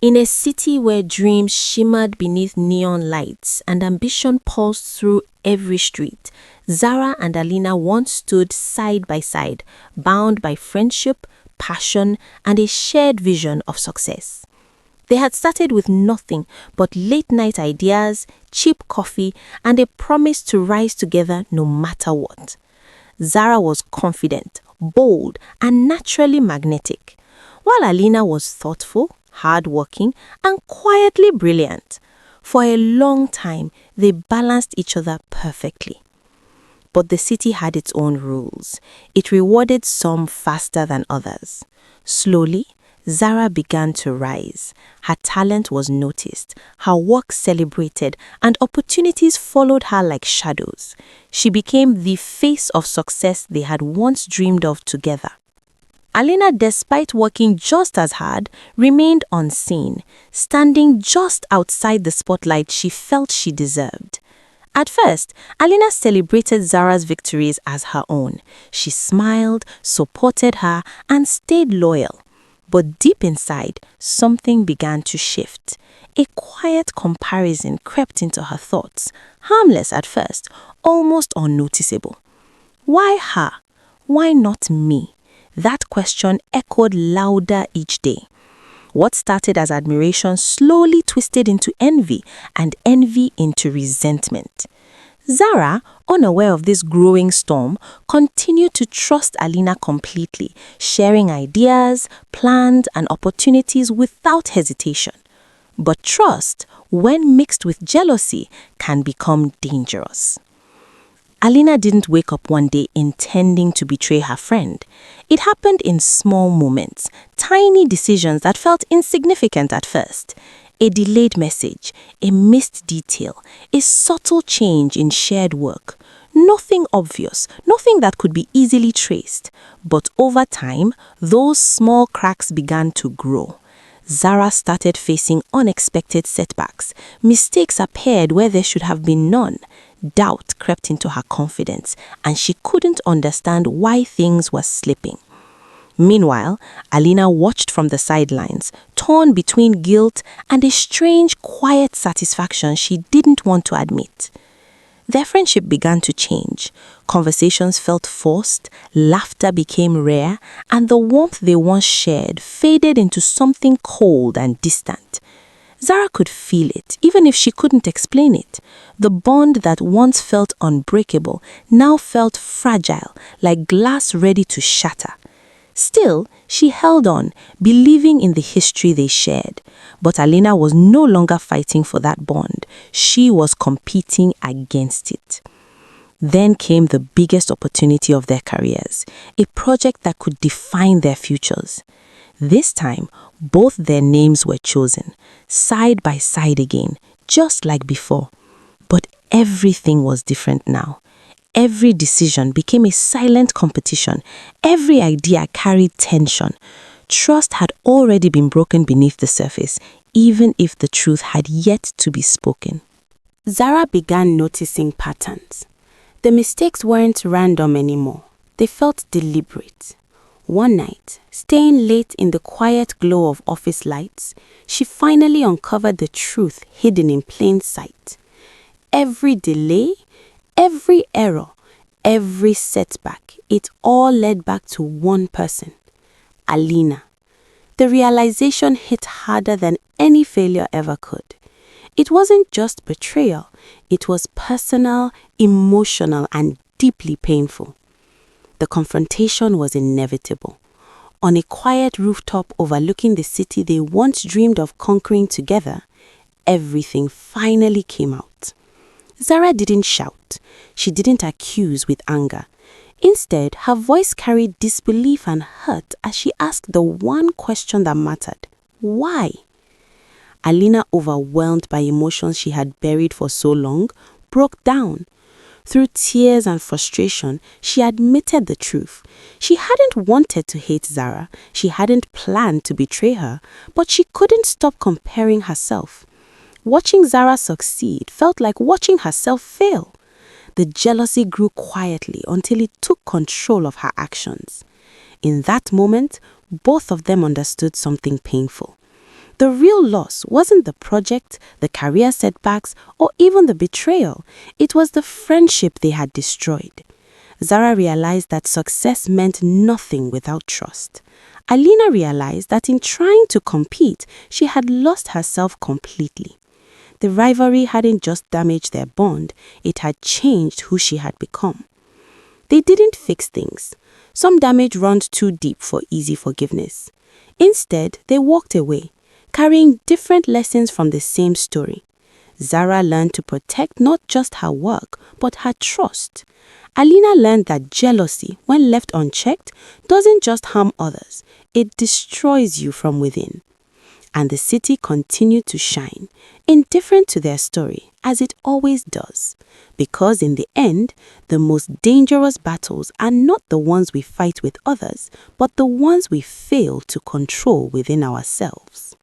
In a city where dreams shimmered beneath neon lights and ambition pulsed through every street, Zara and Alina once stood side by side, bound by friendship, passion, and a shared vision of success. They had started with nothing but late-night ideas, cheap coffee, and a promise to rise together no matter what. Zara was confident, bold, and naturally magnetic, while Alina was thoughtful, hardworking, and quietly brilliant. For a long time, they balanced each other perfectly. But the city had its own rules. It rewarded some faster than others. Slowly, Zara began to rise. Her talent was noticed, her work celebrated, and opportunities followed her like shadows. She became the face of success they had once dreamed of together. Alina, despite working just as hard, remained unseen, standing just outside the spotlight she felt she deserved. At first, Alina celebrated Zara's victories as her own. She smiled, supported her, and stayed loyal. But deep inside, something began to shift. A quiet comparison crept into her thoughts, harmless at first, almost unnoticeable. Why her? Why not me? That question echoed louder each day. What started as admiration slowly twisted into envy, and envy into resentment. Zara, unaware of this growing storm, continued to trust Alina completely, sharing ideas, plans, and opportunities without hesitation. But trust, when mixed with jealousy, can become dangerous. Alina didn't wake up one day intending to betray her friend. It happened in small moments, tiny decisions that felt insignificant at first. A delayed message, a missed detail, a subtle change in shared work. Nothing obvious, nothing that could be easily traced. But over time, those small cracks began to grow. Zara started facing unexpected setbacks. Mistakes appeared where there should have been none. Doubt crept into her confidence, and she couldn't understand why things were slipping. Meanwhile, Alina watched from the sidelines, torn between guilt and a strange, quiet satisfaction she didn't want to admit. Their friendship began to change. Conversations felt forced, laughter became rare, and the warmth they once shared faded into something cold and distant. Zara could feel it, even if she couldn't explain it. The bond that once felt unbreakable now felt fragile, like glass ready to shatter. Still, she held on, believing in the history they shared. But Alina was no longer fighting for that bond. She was competing against it. Then came the biggest opportunity of their careers, a project that could define their futures. This time, both their names were chosen, side by side again, just like before. But everything was different now. Every decision became a silent competition. Every idea carried tension. Trust had already been broken beneath the surface, even if the truth had yet to be spoken. Zara began noticing patterns. The mistakes weren't random anymore. They felt deliberate. One night, staying late in the quiet glow of office lights, she finally uncovered the truth hidden in plain sight. Every delay, every error, every setback, it all led back to one person, Alina. The realization hit harder than any failure ever could. It wasn't just betrayal, it was personal, emotional, and deeply painful. The confrontation was inevitable. On a quiet rooftop overlooking the city they once dreamed of conquering together, everything finally came out. Zara didn't shout. She didn't accuse with anger. Instead, her voice carried disbelief and hurt as she asked the one question that mattered. Why? Alina, overwhelmed by emotions she had buried for so long, broke down. Through tears and frustration, she admitted the truth. She hadn't wanted to hate Zara. She hadn't planned to betray her, but she couldn't stop comparing herself. Watching Zara succeed felt like watching herself fail. The jealousy grew quietly until it took control of her actions. In that moment, both of them understood something painful. The real loss wasn't the project, the career setbacks, or even the betrayal. It was the friendship they had destroyed. Zara realized that success meant nothing without trust. Alina realized that in trying to compete, she had lost herself completely. The rivalry hadn't just damaged their bond, it had changed who she had become. They didn't fix things. Some damage runs too deep for easy forgiveness. Instead, they walked away, carrying different lessons from the same story. Zara learned to protect not just her work, but her trust. Alina learned that jealousy, when left unchecked, doesn't just harm others, it destroys you from within. And the city continued to shine, indifferent to their story, as it always does. Because in the end, the most dangerous battles are not the ones we fight with others, but the ones we fail to control within ourselves.